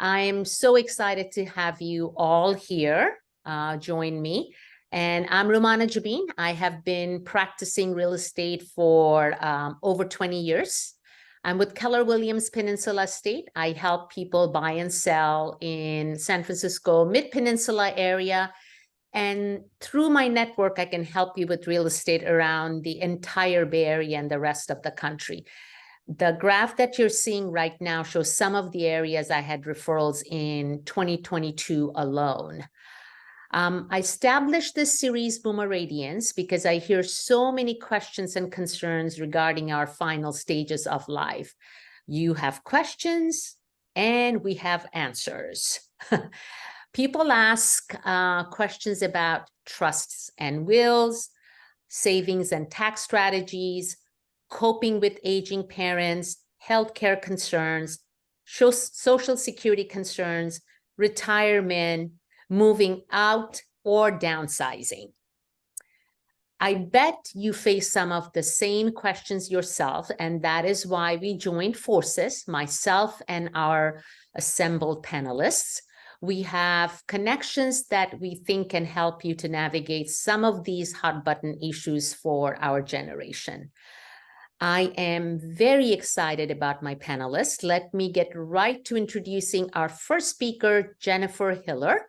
I'm so excited to have you all here join me. And I'm Rumana Jabeen. I have been practicing real estate for over 20 years. I'm with Keller Mid-Peninsula Estate. I help people buy and sell in San Francisco, Mid-Peninsula area. And through my network, I can help you with real estate around the entire Bay Area and the rest of the country. The graph that you're seeing right now shows some of the areas I had referrals in 2022 alone. I established this series, Boomeradiance, because I hear so many questions and concerns regarding our final stages of life. You have questions and we have answers. People ask questions about trusts and wills, savings and tax strategies, coping with aging parents, healthcare concerns, social security concerns, retirement, moving out, or downsizing. I bet you face some of the same questions yourself, and that is why we joined forces, myself and our assembled panelists. We have connections that we think can help you to navigate some of these hot button issues for our generation. I am very excited about my panelists. Let me get right to introducing our first speaker, Jennifer Hiller.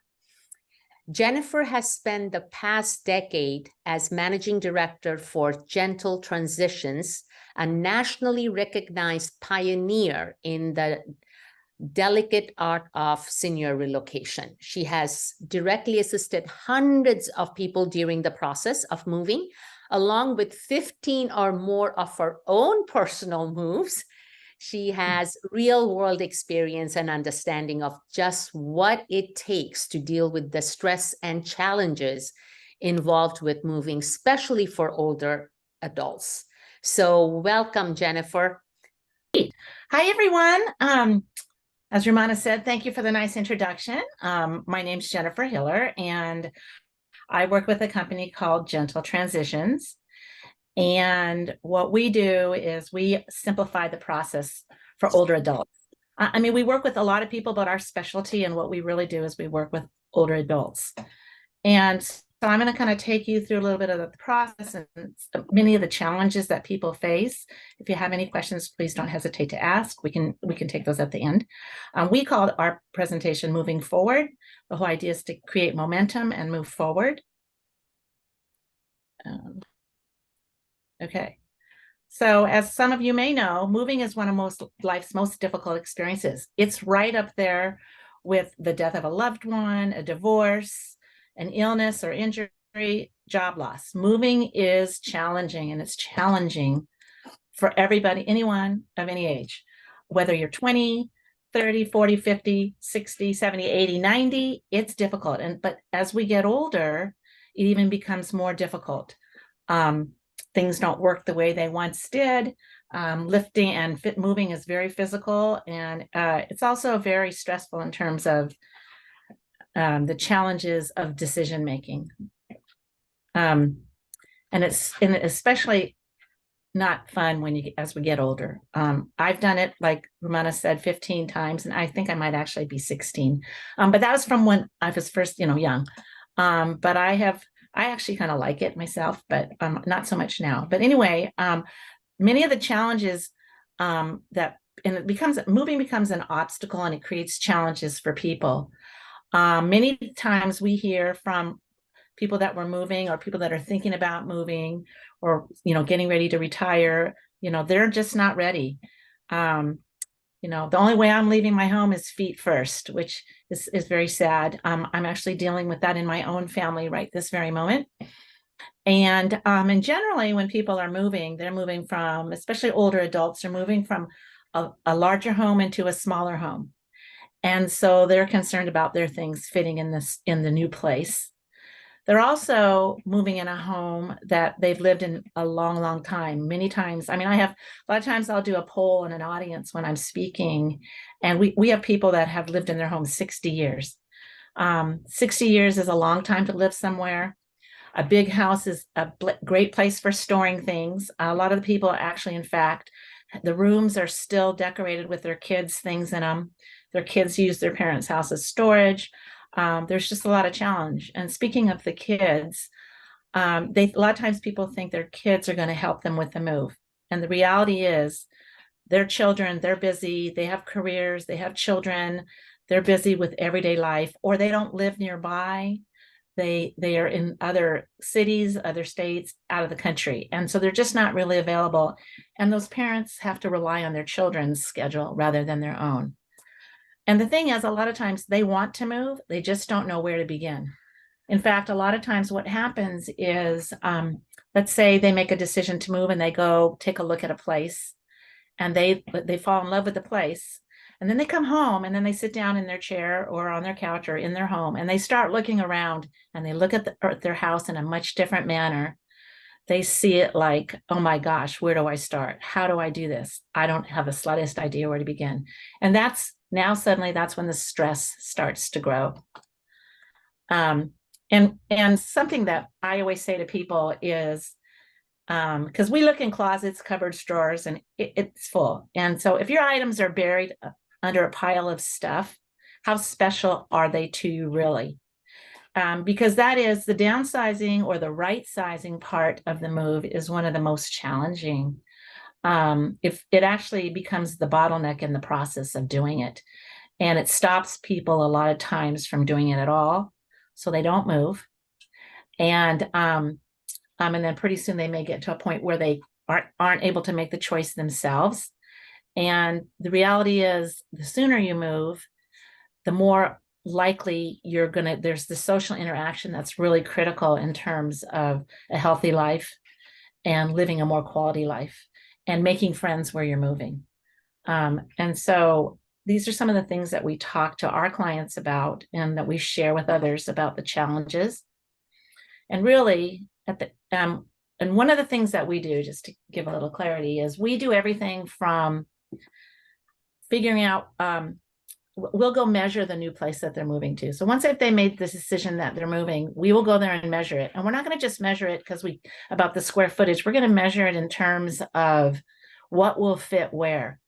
Jennifer has spent the past decade as managing director for Gentle Transitions, a nationally recognized pioneer in the delicate art of senior relocation. She has directly assisted hundreds of people during the process of moving, along with 15 or more of her own personal moves. She has real-world experience and understanding of just what it takes to deal with the stress and challenges involved with moving, especially for older adults. So welcome, Jennifer. Hi, everyone. As Rumana said, thank you for the nice introduction. My name's Jennifer Hiller, and I work with a company called Gentle Transitions. And what we do is we simplify the process for older adults. I mean, we work with a lot of people, but our specialty and what we really do is we work with older adults. And so I'm going to kind of take you through a little bit of the process and many of the challenges that people face. If you have any questions, please don't hesitate to ask. We can take those at the end. We called our presentation Moving Forward. The whole idea is to create momentum and move forward. Okay. So as some of you may know, moving is one of life's most difficult experiences. It's right up there with the death of a loved one, a divorce, an illness or injury, job loss. Moving is challenging, and it's challenging for everybody, anyone of any age, whether you're 20, 30, 40, 50, 60, 70, 80, 90, it's difficult. But as we get older, it even becomes more difficult. Things don't work the way they once did. Lifting and moving is very physical, and it's also very stressful in terms of the challenges of decision making. And it's especially not fun as we get older. I've done it, like Rumana said, 15 times, and I think I might actually be 16. But that was from when I was first, young. But I actually kind of like it myself, but not so much now. But anyway, many of the challenges moving becomes an obstacle, and it creates challenges for people. Many times we hear from people that were moving or people that are thinking about moving or, getting ready to retire, they're just not ready. The only way I'm leaving my home is feet first, which is very sad. I'm actually dealing with that in my own family right this very moment. And generally when people are moving, they're moving from, especially older adults, are moving from a larger home into a smaller home. And so they're concerned about their things fitting in the new place. They're also moving in a home that they've lived in a long, long time. Many times, I have a lot of times I'll do a poll in an audience when I'm speaking, and we have people that have lived in their home 60 years. 60 years is a long time to live somewhere. A big house is a great place for storing things. A lot of the people are actually, in fact, the rooms are still decorated with their kids' things in them. Their kids use their parents' house as storage. There's just a lot of challenge. And speaking of the kids, a lot of times people think their kids are going to help them with the move. And the reality is their children, they're busy, they have careers, they have children, they're busy with everyday life, or they don't live nearby. They are in other cities, other states, out of the country. And so they're just not really available. And those parents have to rely on their children's schedule rather than their own. And the thing is, a lot of times they want to move, they just don't know where to begin. In fact, a lot of times what happens is, let's say they make a decision to move and they go take a look at a place and they fall in love with the place. And then they come home and then they sit down in their chair or on their couch or in their home and they start looking around and they look at their house in a much different manner. They see it like, oh my gosh, where do I start? How do I do this? I don't have the slightest idea where to begin. And that's when the stress starts to grow. And something that I always say to people is, because we look in closets, cupboards, drawers, and it's full. And so if your items are buried under a pile of stuff, how special are they to you really? Because that is the downsizing or the right sizing part of the move is one of the most challenging. If it actually becomes the bottleneck in the process of doing it, and it stops people a lot of times from doing it at all, so they don't move. And then pretty soon they may get to a point where they aren't able to make the choice themselves. And the reality is, the sooner you move, the more likely there's the social interaction that's really critical in terms of a healthy life and living a more quality life and making friends where you're moving. And so these are some of the things that we talk to our clients about and that we share with others about the challenges. And really, and one of the things that we do, just to give a little clarity, is we do everything from figuring out, we'll go measure the new place that they're moving to. So once they made the decision that they're moving, we will go there and measure it. And we're not going to just measure it about the square footage. We're going to measure it in terms of what will fit where,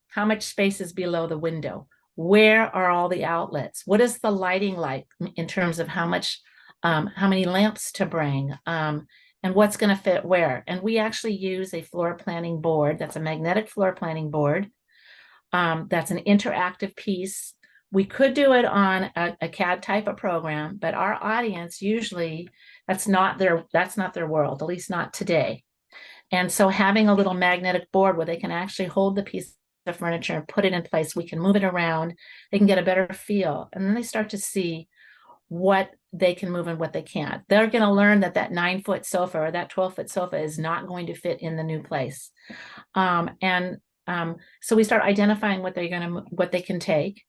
how much space is below the window, where are all the outlets, what is the lighting like in terms of how many lamps to bring, and what's going to fit where. And we actually use a floor planning board that's a magnetic floor planning board. That's an interactive piece. We could do it on a CAD type of program, but our audience usually that's not their world, at least not today. And so having a little magnetic board where they can actually hold the piece of furniture and put it in place, we can move it around, they can get a better feel, and then they start to see what they can move and what they can't. They're going to learn that 9-foot sofa or that 12-foot sofa is not going to fit in the new place. So we start identifying what they can take.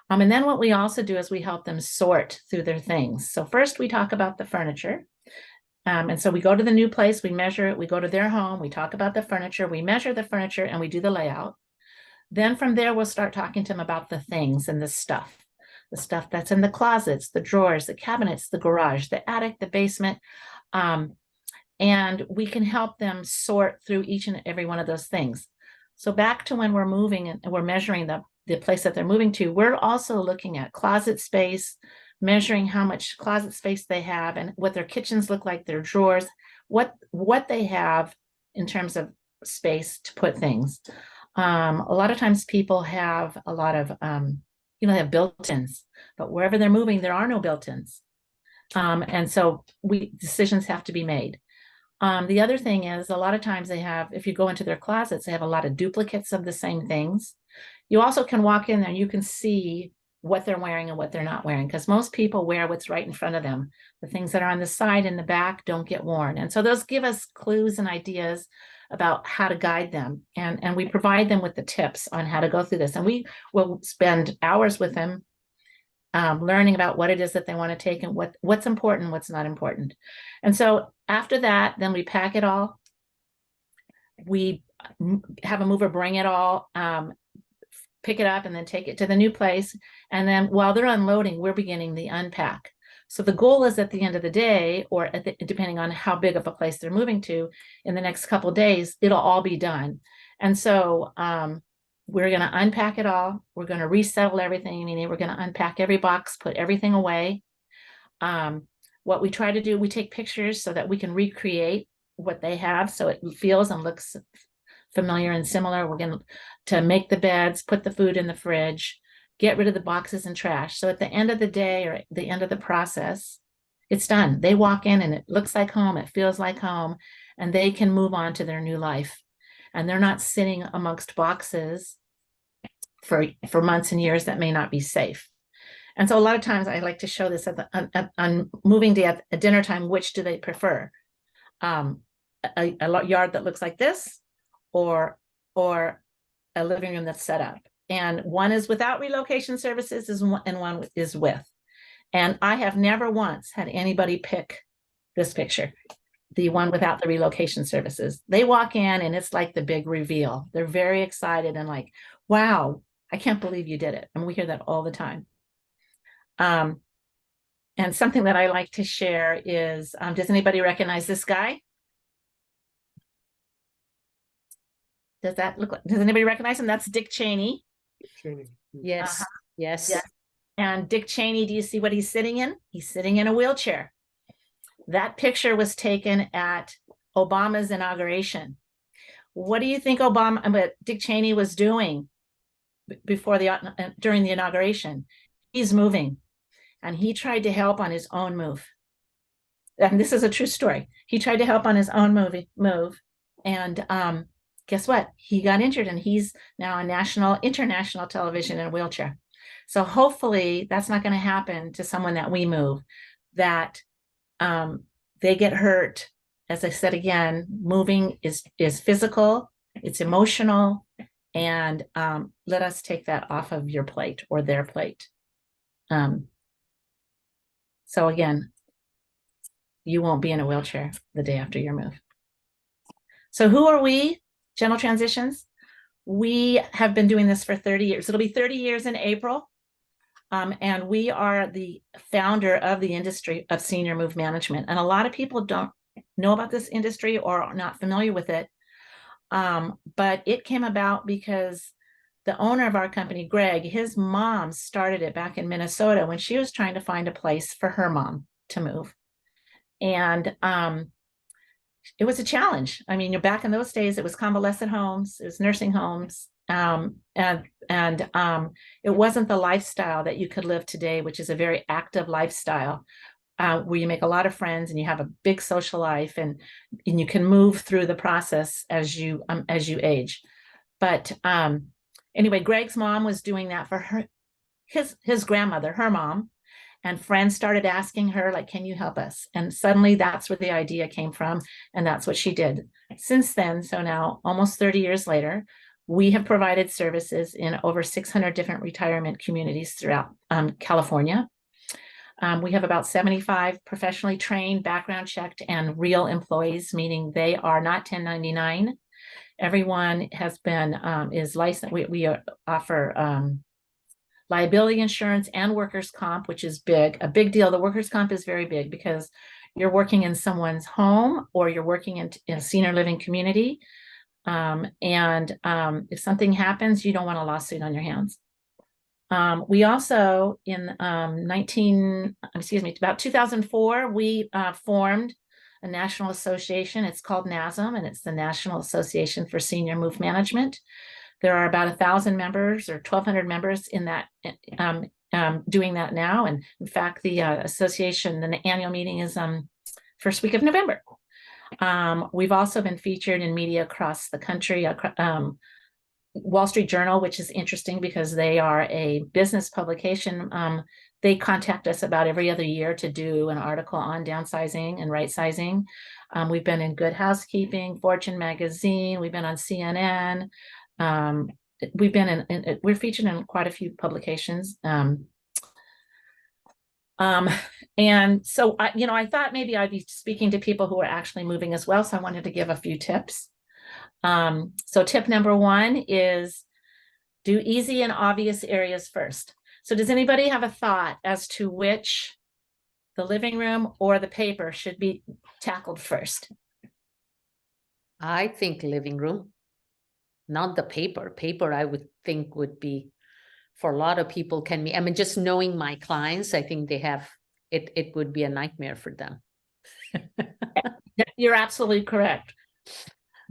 And then what we also do is we help them sort through their things. So first we talk about the furniture. And so we go to the new place, we measure it, we go to their home, we talk about the furniture, we measure the furniture, and we do the layout. Then from there, we'll start talking to them about the things and the stuff that's in the closets, the drawers, the cabinets, the garage, the attic, the basement. And we can help them sort through each and every one of those things. So back to when we're moving and we're measuring the place that they're moving to, we're also looking at closet space, measuring how much closet space they have and what their kitchens look like, their drawers, what they have in terms of space to put things. A lot of times people have a lot of, they have built-ins, but wherever they're moving, there are no built-ins. And so decisions have to be made. The other thing is a lot of times if you go into their closets, they have a lot of duplicates of the same things. You also can walk in there and you can see what they're wearing and what they're not wearing, because most people wear what's right in front of them. The things that are on the side and the back don't get worn. And so those give us clues and ideas about how to guide them. And we provide them with the tips on how to go through this. And we will spend hours with them learning about what it is that they want to take and what's important, what's not important. And so after that, then we pack it all. We have a mover bring it all, pick it up and then take it to the new place. And then while they're unloading, we're beginning the unpack. So the goal is at the end of the day, or depending on how big of a place they're moving to, in the next couple of days, it'll all be done. And so we're going to unpack it all. We're going to resettle everything, meaning we're going to unpack every box, put everything away. What we try to do, we take pictures so that we can recreate what they have so it feels and looks familiar and similar. We're going to make the beds, put the food in the fridge, get rid of the boxes and trash. So at the end of the day or at the end of the process, it's done. They walk in and it looks like home, it feels like home, and they can move on to their new life. And they're not sitting amongst boxes for months and years that may not be safe. And so a lot of times I like to show this on moving day at dinner time, which do they prefer? A yard that looks like this or a living room that's set up. And one is without relocation services and one is with. And I have never once had anybody pick this picture, the one without the relocation services. They walk in and it's like the big reveal. They're very excited and like, wow, I can't believe you did it. And we hear that all the time. And something that I like to share is, does anybody recognize this guy? Does anybody recognize him? That's Dick Cheney. Yes. Yes. Yes. And Dick Cheney, do you see what he's sitting in? He's sitting in a wheelchair. That picture was taken at Obama's inauguration. What do you think Dick Cheney was doing during the inauguration? He's moving, and he tried to help on his own move. And this is a true story. He tried to help on his own move, and guess what? He got injured, and he's now on international television in a wheelchair. So hopefully that's not going to happen to someone that we move, that they get hurt. As I said again, moving is physical, it's emotional, and let us take that off of your plate or their plate. So again, you won't be in a wheelchair the day after your move. So who are we? Gentle Transitions. We have been doing this for 30 years. It'll be 30 years in April. And we are the founder of the industry of senior move management. And a lot of people don't know about this industry or are not familiar with it. But it came about because the owner of our company, Greg, his mom started it back in Minnesota when she was trying to find a place for her mom to move. And it was a challenge. I mean, back in those days, it was convalescent homes, it was nursing homes. And it wasn't the lifestyle that you could live today, which is a very active lifestyle, where you make a lot of friends and you have a big social life, and you can move through the process as you age. But anyway, Greg's mom was doing that for his grandmother, her mom, and friends started asking her, like, can you help us? And suddenly that's where the idea came from, and that's what she did. Since then, so now almost 30 years later, we have provided services in over 600 different retirement communities throughout California. We have about 75 professionally trained, background checked, and real employees, meaning they are not 1099. Everyone has been, is licensed. We offer liability insurance and workers' comp, which is a big deal. The workers' comp is very big because you're working in someone's home or you're working in a senior living community. If something happens, you don't want a lawsuit on your hands. We also, in about 2004, we formed a national association. It's called NASM, and it's the National Association for Senior Move Management. There are about 1,000 members or 1,200 members in that, doing that now. And in fact, the association, the annual meeting is first week of November. We've also been featured in media across the country. Wall Street Journal, which is interesting because they are a business publication. They contact us about every other year to do an article on downsizing and right sizing. We've been in Good Housekeeping, Fortune Magazine. We've been on CNN. We've been we're featured in quite a few publications. And so, I thought maybe I'd be speaking to people who are actually moving as well. So I wanted to give a few tips. So tip number one is do easy and obvious areas first. So does anybody have a thought as to which the living room or the paper should be tackled first? I think living room. not the paper. Paper, I would think would be, for a lot of people can be, I mean, just knowing my clients, I think they have, it would be a nightmare for them. You're absolutely correct,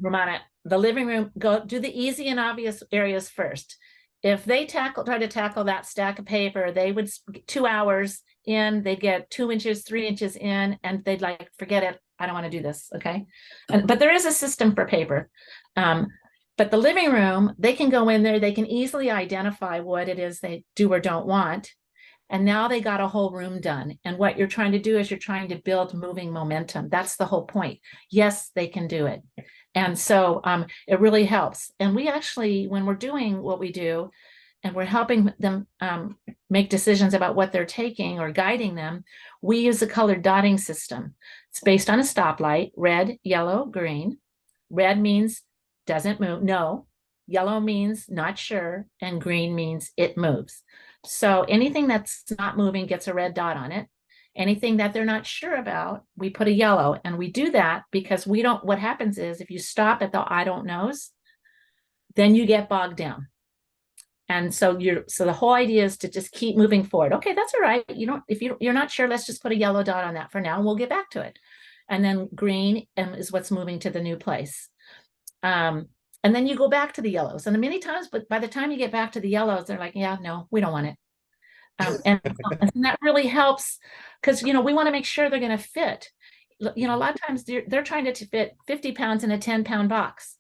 Rumana. The living room, go do the easy and obvious areas first. If they try to tackle that stack of paper, they would 2 hours in, they'd get 2 inches, 3 inches in, and they'd like, forget it. I don't want to do this. Okay. But there is a system for paper. But the living room, they can go in there, they can easily identify what it is they do or don't want. And now they got a whole room done. And what you're trying to do is you're trying to build moving momentum. That's the whole point. Yes, they can do it. And so it really helps. And we actually, when we're doing what we do, and we're helping them make decisions about what they're taking or guiding them, we use a colored dotting system. It's based on a stoplight: red, yellow, green. Red means doesn't move, no. Yellow means not sure, and green means it moves. So anything that's not moving gets a red dot on it. Anything that they're not sure about, we put a yellow. And we do that because we don't, what happens is if you stop at the I don't knows, then you get bogged down. And so the whole idea is to just keep moving forward. Okay, that's all right. If you're not sure, let's just put a yellow dot on that for now, and we'll get back to it. And then green is what's moving to the new place. And then you go back to the yellows. And many times, but by the time you get back to the yellows, they're like, yeah, no, we don't want it. And that really helps because, we want to make sure they're going to fit. A lot of times they're trying to fit 50 pounds in a 10-pound box.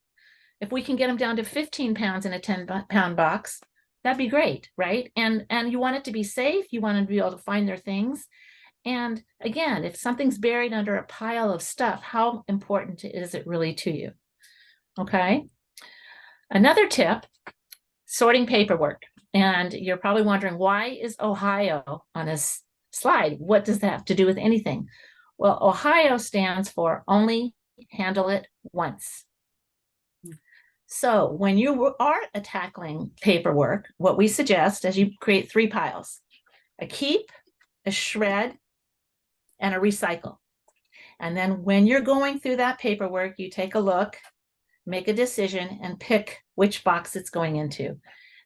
If we can get them down to 15 pounds in a 10-pound box, that'd be great, right? And you want it to be safe. You want to be able to find their things. And again, if something's buried under a pile of stuff, how important is it really to you? Okay. Another tip, sorting paperwork. And you're probably wondering, why is Ohio on this slide? What does that have to do with anything? Well, Ohio stands for only handle it once. So when you are tackling paperwork, what we suggest is you create 3 piles: a keep, a shred, and a recycle. And then when you're going through that paperwork, you take a look, make a decision, and pick which box it's going into.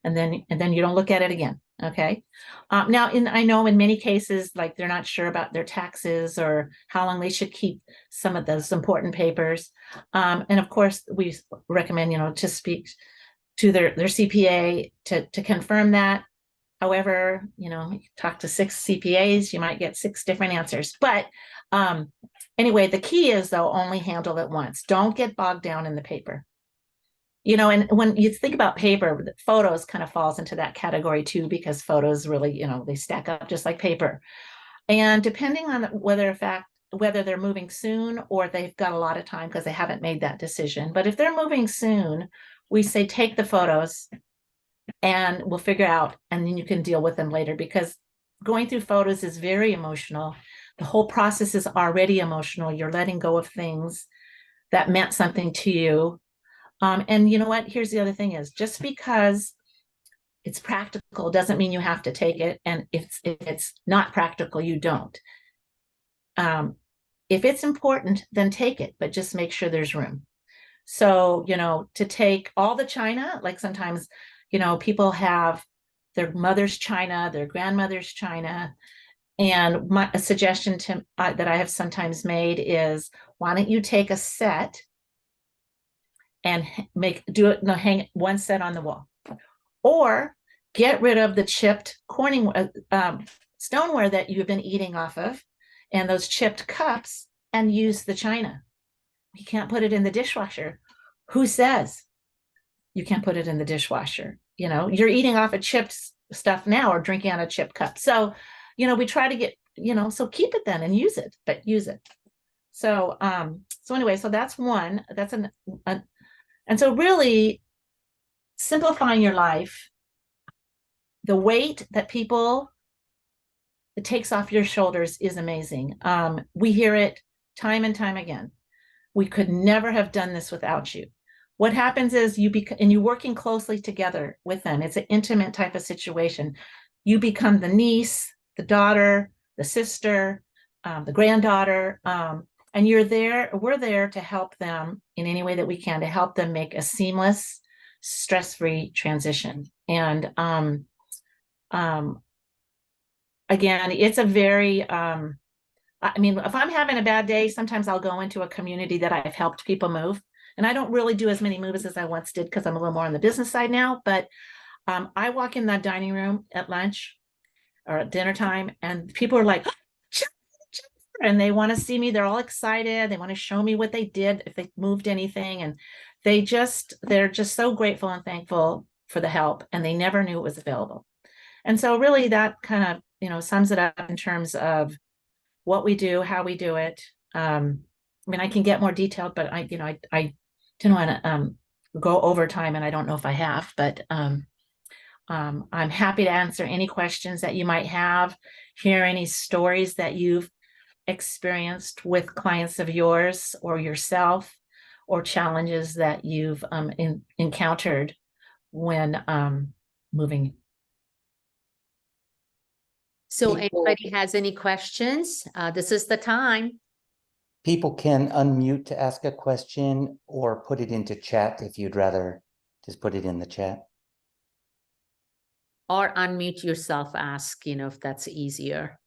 And then you don't look at it again. Okay. Now, I know in many cases, like they're not sure about their taxes or how long they should keep some of those important papers. And of course, we recommend, to speak to their CPA to confirm that. However, talk to 6 CPAs, you might get 6 different answers. But anyway, the key is, though, only handle it once. Don't get bogged down in the paper. And when you think about paper, photos kind of falls into that category too, because photos really, they stack up just like paper. And depending on whether they're moving soon or they've got a lot of time because they haven't made that decision. But if they're moving soon, we say take the photos and we'll figure out, and then you can deal with them later, because going through photos is very emotional. The whole process is already emotional. You're letting go of things that meant something to you. And you know what? Here's the other thing is, just because it's practical doesn't mean you have to take it. And if it's not practical, you don't. If it's important, then take it, but just make sure there's room. So, to take all the china, like sometimes, people have their mother's china, their grandmother's china. And a suggestion that I have sometimes made is, why don't you take a set and hang one set on the wall, or get rid of the chipped stoneware that you've been eating off of and those chipped cups, and use the china. You can't put it in the dishwasher. Who says you can't put it in the dishwasher? You're eating off of chipped stuff now or drinking out of chipped cups. So, we try to get, so keep it then and use it, but use it. So, anyway, so that's one, and so really simplifying your life, the weight that it takes off your shoulders is amazing. We hear it time and time again. We could never have done this without you. What happens is and you're working closely together with them. It's an intimate type of situation. You become the niece, the daughter, the sister, the granddaughter, and we're there to help them in any way that we can, to help them make a seamless stress-free transition. And again, it's a very, I mean, if I'm having a bad day, sometimes I'll go into a community that I've helped people move. And I don't really do as many moves as I once did because I'm a little more on the business side now. But I walk in that dining room at lunch or at dinner time, and people are like, and they want to see me. They're all excited. They want to show me what they did, if they moved anything. And they're just so grateful and thankful for the help. And they never knew it was available. And so really that kind of, sums it up in terms of what we do, how we do it. I mean, I can get more detailed, but I didn't want to go over time, and I don't know if I have, but I'm happy to answer any questions that you might have, hear any stories that you've experienced with clients of yours or yourself, or challenges that you've encountered when moving. So anybody has any questions? This is the time. People can unmute to ask a question or put it into chat if you'd rather just put it in the chat. Or unmute yourself, ask, if that's easier.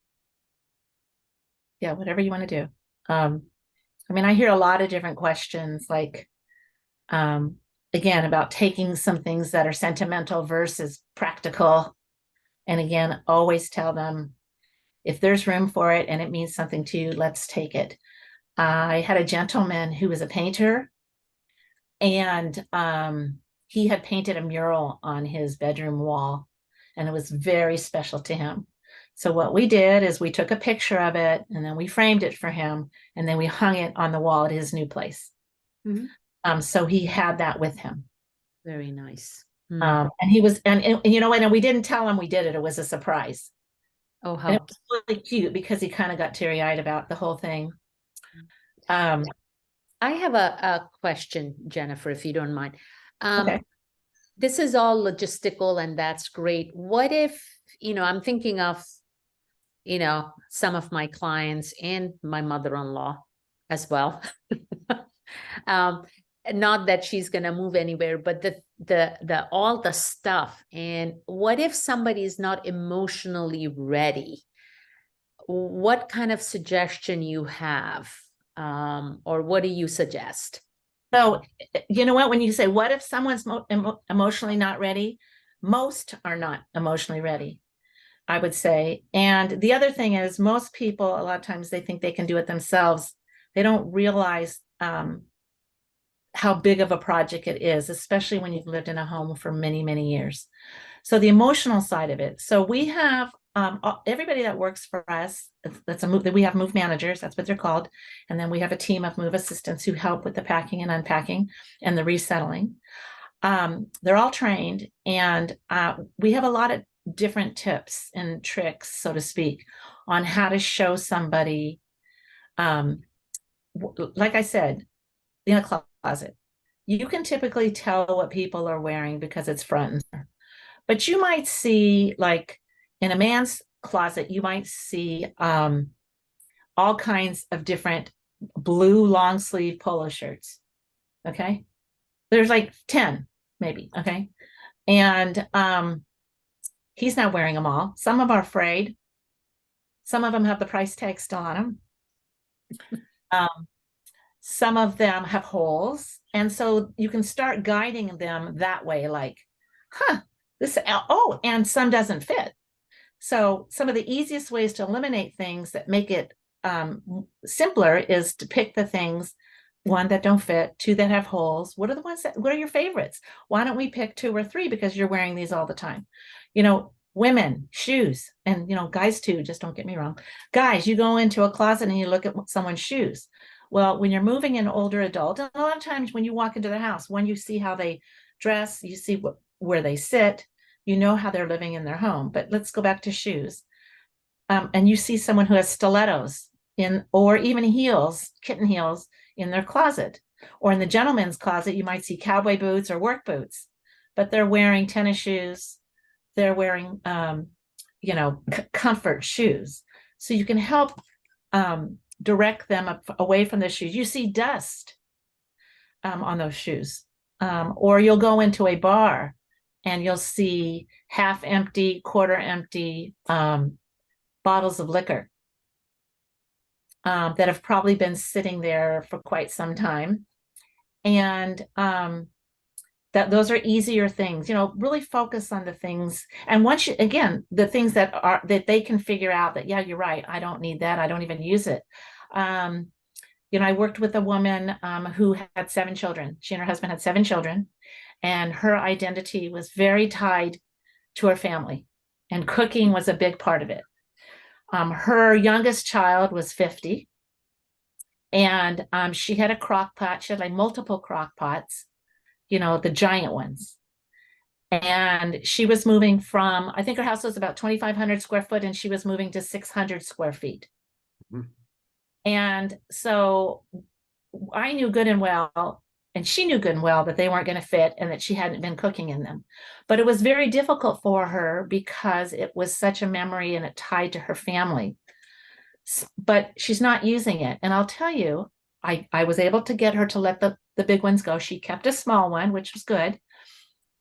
Yeah, whatever you want to do. I mean, I hear a lot of different questions, like, again, about taking some things that are sentimental versus practical. And again, always tell them, if there's room for it and it means something to you, let's take it. I had a gentleman who was a painter, and he had painted a mural on his bedroom wall, and it was very special to him. So what we did is we took a picture of it, and then we framed it for him, and then we hung it on the wall at his new place. Mm-hmm. So he had that with him. Very nice. And he was, and we didn't tell him we did it. It was a surprise. Oh, And it how was really cute because he kind of got teary-eyed about the whole thing. I have a question, Jennifer, if you don't mind. Okay. This is all logistical, and that's great. What if, I'm thinking of, some of my clients and my mother-in-law as well. Not that she's going to move anywhere, but the all the stuff. And what if somebody is not emotionally ready? What kind of suggestion you have? Or what do you suggest? So, you know what, when you say, what if someone's emotionally not ready? Most are not emotionally ready, I would say. And the other thing is, most people, a lot of times they think they can do it themselves. They don't realize how big of a project it is, especially when you've lived in a home for many, many years. So the emotional side of it. So we have everybody that works for us, that's that we have move managers, that's what they're called. And then we have a team of move assistants who help with the packing and unpacking and the resettling. They're all trained, and we have a lot of different tips and tricks, so to speak, on how to show somebody, like I said, in a closet. You can typically tell what people are wearing because it's front and center. But you might see, like in a man's closet, you might see all kinds of different blue long sleeve polo shirts. Okay. There's like 10 maybe. Okay. And he's not wearing them all. Some of them are frayed. Some of them have the price tag still on them. Some of them have holes. And so you can start guiding them that way, like, and some doesn't fit. So some of the easiest ways to eliminate things that make it simpler is to pick the things, one, that don't fit, two, that have holes. What are your favorites? Why don't we pick 2 or 3 because you're wearing these all the time? Women, shoes, and guys too, just don't get me wrong. Guys, you go into a closet and you look at someone's shoes. Well, when you're moving an older adult, and a lot of times when you walk into their house, when you see how they dress, you see where they sit, you know how they're living in their home. But let's go back to shoes. And you see someone who has stilettos or even heels, kitten heels in their closet. Or in the gentleman's closet, you might see cowboy boots or work boots, but they're wearing tennis shoes. They're wearing, comfort shoes. So you can help direct them away from the shoes. You see dust on those shoes. Or you'll go into a bar and you'll see half empty, quarter empty bottles of liquor that have probably been sitting there for quite some time. And that those are easier things, really focus on the things. And once you, again, the things that they can figure out that, yeah, you're right, I don't need that, I don't even use it. I worked with a woman who had 7 children. She and her husband had 7 children, and her identity was very tied to her family, and cooking was a big part of it. Her youngest child was 50, and she had a crock pot. She had like multiple crock pots, the giant ones. And she was moving from, I think her house was about 2,500 square foot, and she was moving to 600 square feet. Mm-hmm. And so I knew good and well, and she knew good and well, that they weren't going to fit and that she hadn't been cooking in them. But it was very difficult for her because it was such a memory and it tied to her family. But she's not using it. And I'll tell you, I was able to get her to let the big ones go. She kept a small one, which was good.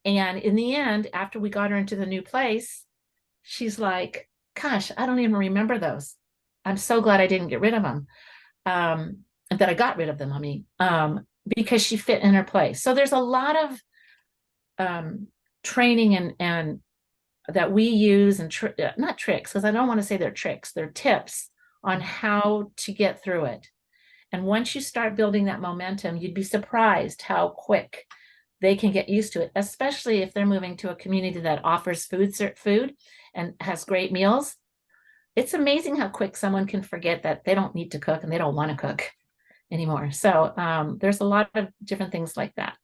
And in the end, after we got her into the new place, she's like, gosh, I don't even remember those. I'm so glad I didn't get rid of them. That I got rid of them, because she fit in her place. So there's a lot of training and that we use, and not tricks, because I don't want to say they're tricks, they're tips on how to get through it. And once you start building that momentum, you'd be surprised how quick they can get used to it, especially if they're moving to a community that offers food and has great meals. It's amazing how quick someone can forget that they don't need to cook and they don't want to cook anymore. So there's a lot of different things like that.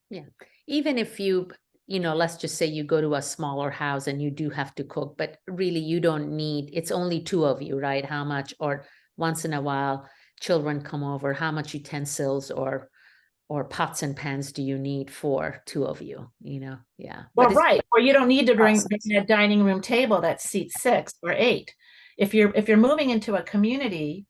Yeah. Even if let's just say you go to a smaller house and you do have to cook, but really you don't need, it's only 2 of you, right? How much, or once in a while, children come over, how much utensils or pots and pans do you need for 2 of you, Yeah. Well, right. Or you don't need to bring a dining room table that seats 6 or 8. If you're moving into a community,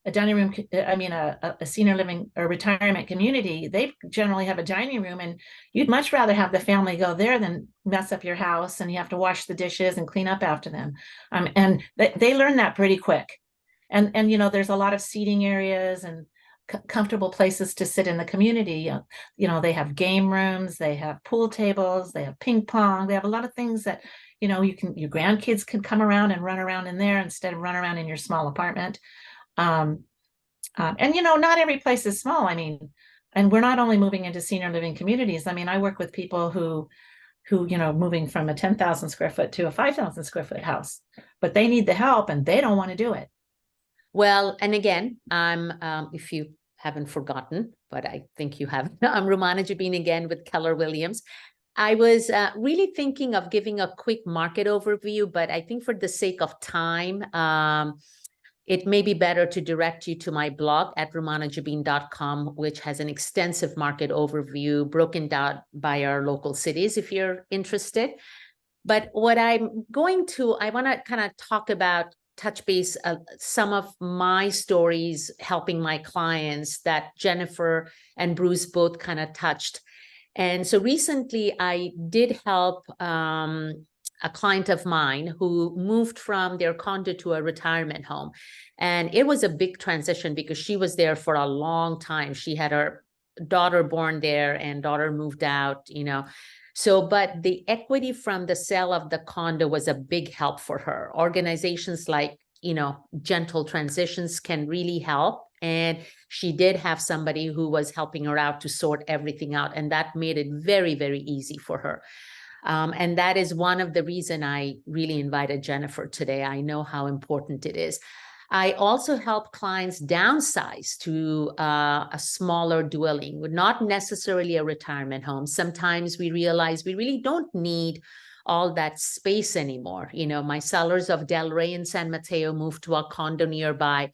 a dining room, a senior living or retirement community, they generally have a dining room, and you'd much rather have the family go there than mess up your house and you have to wash the dishes and clean up after them. And they learn that pretty quick. And there's a lot of seating areas and comfortable places to sit in the community. They have game rooms, they have pool tables, they have ping pong, they have a lot of things that, your grandkids can come around and run around in there instead of run around in your small apartment. And not every place is small. And we're not only moving into senior living communities. I work with people who moving from a 10,000 square foot to a 5,000 square foot house, but they need the help and they don't want to do it. Well, and again, I'm, if you haven't forgotten, but I think you have, I'm Rumana Jabeen again with Keller Williams. I was really thinking of giving a quick market overview, but I think for the sake of time, it may be better to direct you to my blog at rumanajabeen.com, which has an extensive market overview broken down by our local cities, if you're interested. But what I want to kind of touch base some of my stories helping my clients that Jennifer and Bruce both kind of touched. And so recently I did help a client of mine who moved from their condo to a retirement home. And it was a big transition because she was there for a long time. She had her daughter born there and daughter moved out, So, but the equity from the sale of the condo was a big help for her. Organizations like, Gentle Transitions can really help. And she did have somebody who was helping her out to sort everything out. And that made it very, very easy for her. And that is one of the reasons I really invited Jennifer today. I know how important it is. I also help clients downsize to a smaller dwelling, not necessarily a retirement home. Sometimes we realize we really don't need all that space anymore. My sellers of Delray and San Mateo moved to a condo nearby.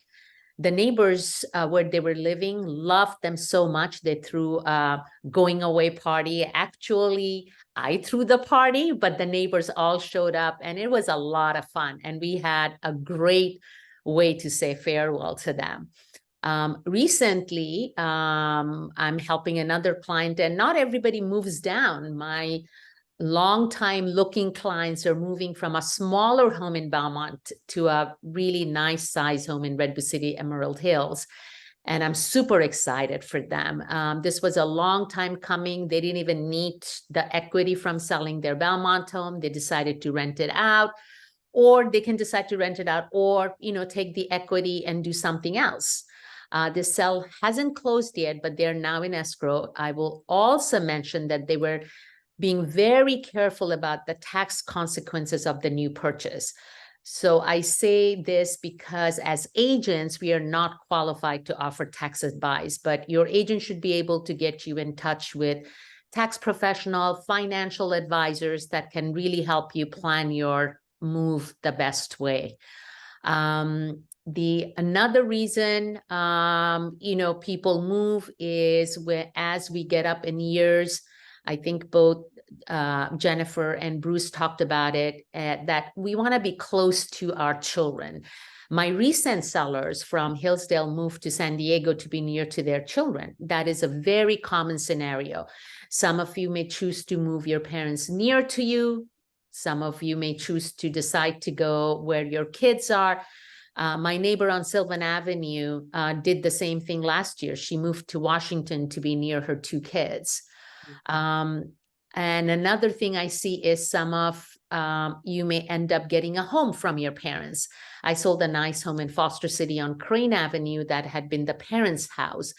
The neighbors where they were living loved them so much they threw a going away party. Actually, I threw the party, but the neighbors all showed up and it was a lot of fun. And we had a great way to say farewell to them. Recently, I'm helping another client, and not everybody moves down. My long time looking clients are moving from a smaller home in Belmont to a really nice size home in Redwood City, Emerald Hills. And I'm super excited for them. This was a long time coming. They didn't even need the equity from selling their Belmont home. They decided to rent it out, or they can decide to rent it out, or, take the equity and do something else. The sale hasn't closed yet, but they're now in escrow. I will also mention that they were being very careful about the tax consequences of the new purchase. So I say this because as agents, we are not qualified to offer tax advice, but your agent should be able to get you in touch with tax professional, financial advisors that can really help you plan your move the best way. Another reason, people move is as we get up in years. I think both Jennifer and Bruce talked about it, that we want to be close to our children. My recent sellers from Hillsdale moved to San Diego to be near to their children. That is a very common scenario. Some of you may choose to move your parents near to you. Some of you may choose to decide to go where your kids are. My neighbor on Sylvan Avenue did the same thing last year. She moved to Washington to be near her 2 kids. And another thing I see is some of you may end up getting a home from your parents. I sold a nice home in Foster City on Crane Avenue that had been the parents' house.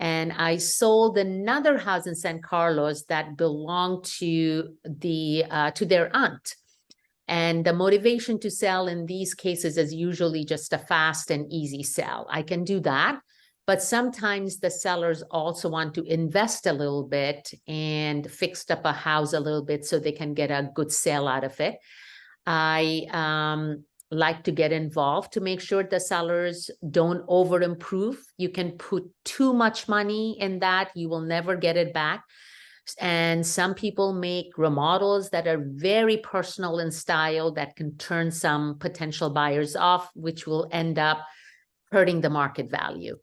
And I sold another house in San Carlos that belonged to their aunt. And the motivation to sell in these cases is usually just a fast and easy sell. I can do that. But sometimes the sellers also want to invest a little bit and fix up a house a little bit so they can get a good sale out of it. I like to get involved to make sure the sellers don't over improve. You can put too much money in that, you will never get it back. And some people make remodels that are very personal in style that can turn some potential buyers off, which will end up hurting the market value.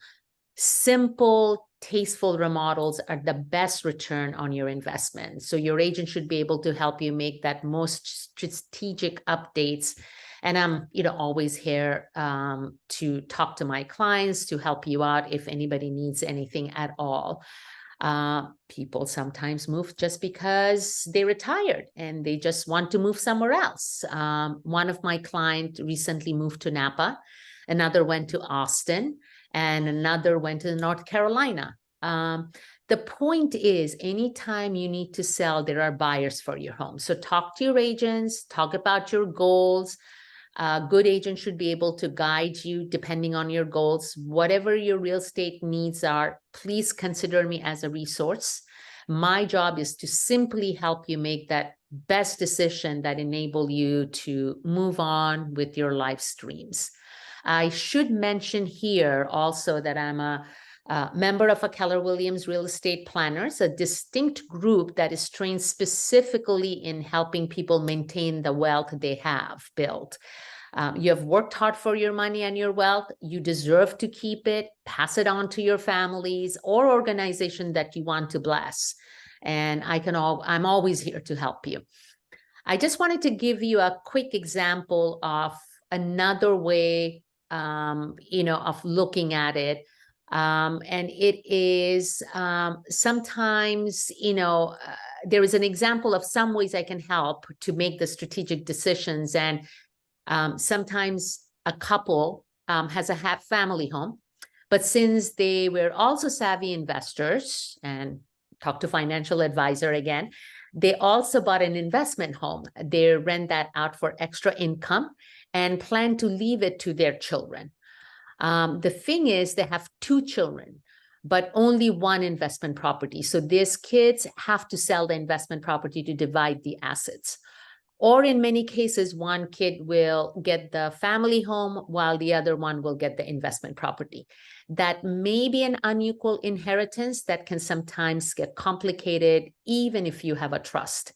Simple, tasteful remodels are the best return on your investment. So your agent should be able to help you make that most strategic updates. And I'm, always here to talk to my clients, to help you out if anybody needs anything at all. People sometimes move just because they retired and they just want to move somewhere else. One of my clients recently moved to Napa, another went to Austin, and another went to North Carolina. The point is, anytime you need to sell, there are buyers for your home. So talk to your agents, talk about your goals. A good agent should be able to guide you depending on your goals. Whatever your real estate needs are, please consider me as a resource. My job is to simply help you make that best decision that enable you to move on with your life streams. I should mention here also that I'm a member of a Keller Williams Real Estate Planners, a distinct group that is trained specifically in helping people maintain the wealth they have built. You have worked hard for your money and your wealth. You deserve to keep it, pass it on to your families or organization that you want to bless. And I'm always here to help you. I just wanted to give you a quick example of another way, of looking at it. And it is sometimes, there is an example of some ways I can help to make the strategic decisions. And sometimes a couple has a family home, but since they were also savvy investors and talk to financial advisor again, they also bought an investment home. They rent that out for extra income and plan to leave it to their children. The thing is, they have 2 children, but only 1 investment property. So these kids have to sell the investment property to divide the assets. Or in many cases, one kid will get the family home while the other one will get the investment property. That may be an unequal inheritance that can sometimes get complicated, even if you have a trust.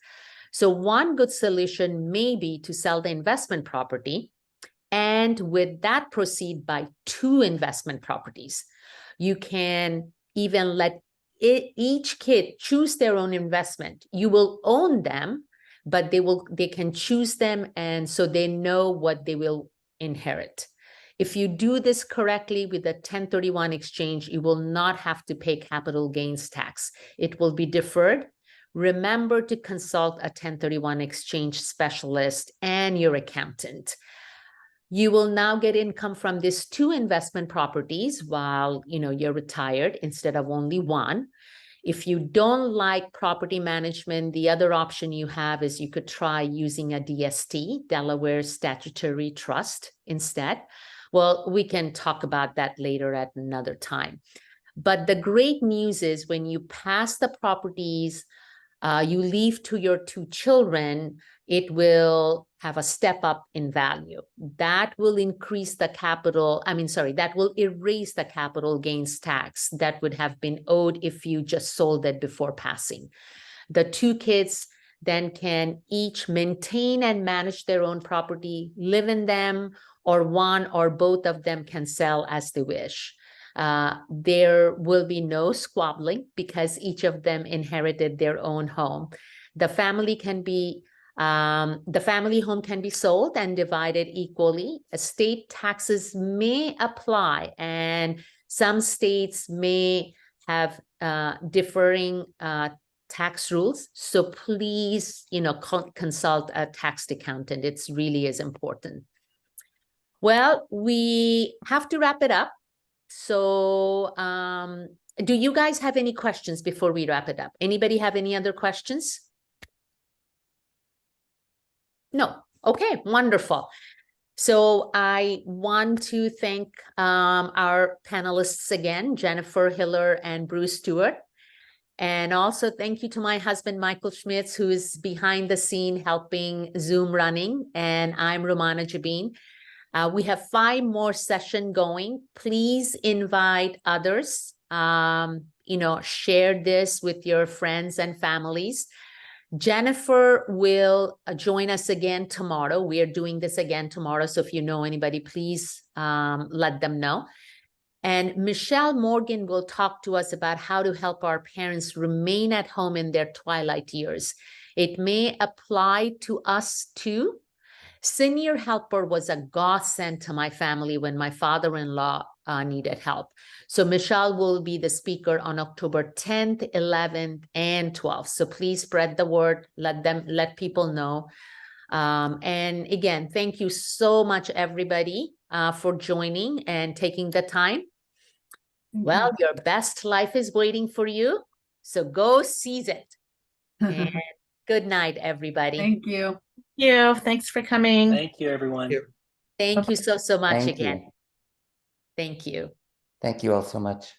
So one good solution may be to sell the investment property and with that proceed buy 2 investment properties. You can even let each kid choose their own investment. You will own them, but they can choose them, and so they know what they will inherit. If you do this correctly with a 1031 exchange, you will not have to pay capital gains tax. It will be deferred. Remember to consult a 1031 exchange specialist and your accountant. You will now get income from these 2 investment properties while you're retired instead of only 1. If you don't like property management, the other option you have is you could try using a DST, Delaware Statutory Trust, instead. Well, we can talk about that later at another time. But the great news is when you pass the properties you leave to your 2 children, it will have a step up in value. That will increase the capital, that will erase the capital gains tax that would have been owed if you just sold it before passing. The 2 kids then can each maintain and manage their own property, live in them, or one or both of them can sell as they wish. There will be no squabbling because each of them inherited their own home. The family home can be sold and divided equally. State taxes may apply, and some states may have differing tax rules. So please, consult a tax accountant. It's really is important. Well, we have to wrap it up. So do you guys have any questions before we wrap it up? Anybody have any other questions? No. Okay, wonderful. So I want to thank our panelists again, Jennifer Hiller and Bruce Stewart. And also thank you to my husband, Michael Schmitz, who is behind the scene helping Zoom running. And I'm Rumana Jabeen. We have 5 more sessions going. Please invite others. Share this with your friends and families. Jennifer will join us again tomorrow. We are doing this again tomorrow. So if you know anybody, please let them know. And Michelle Morgan will talk to us about how to help our parents remain at home in their twilight years. It may apply to us too. Senior helper was a godsend to my family when my father-in-law needed help. So Michelle will be the speaker on October 10th, 11th, and 12th. So please spread the word, let people know. And again, thank you so much, everybody, for joining and taking the time. Well, your best life is waiting for you. So go seize it. And good night, everybody. Thank you. You. Thanks for coming. Thank you, everyone. Thank you so much Thank again. you. Thank you. Thank you all so much.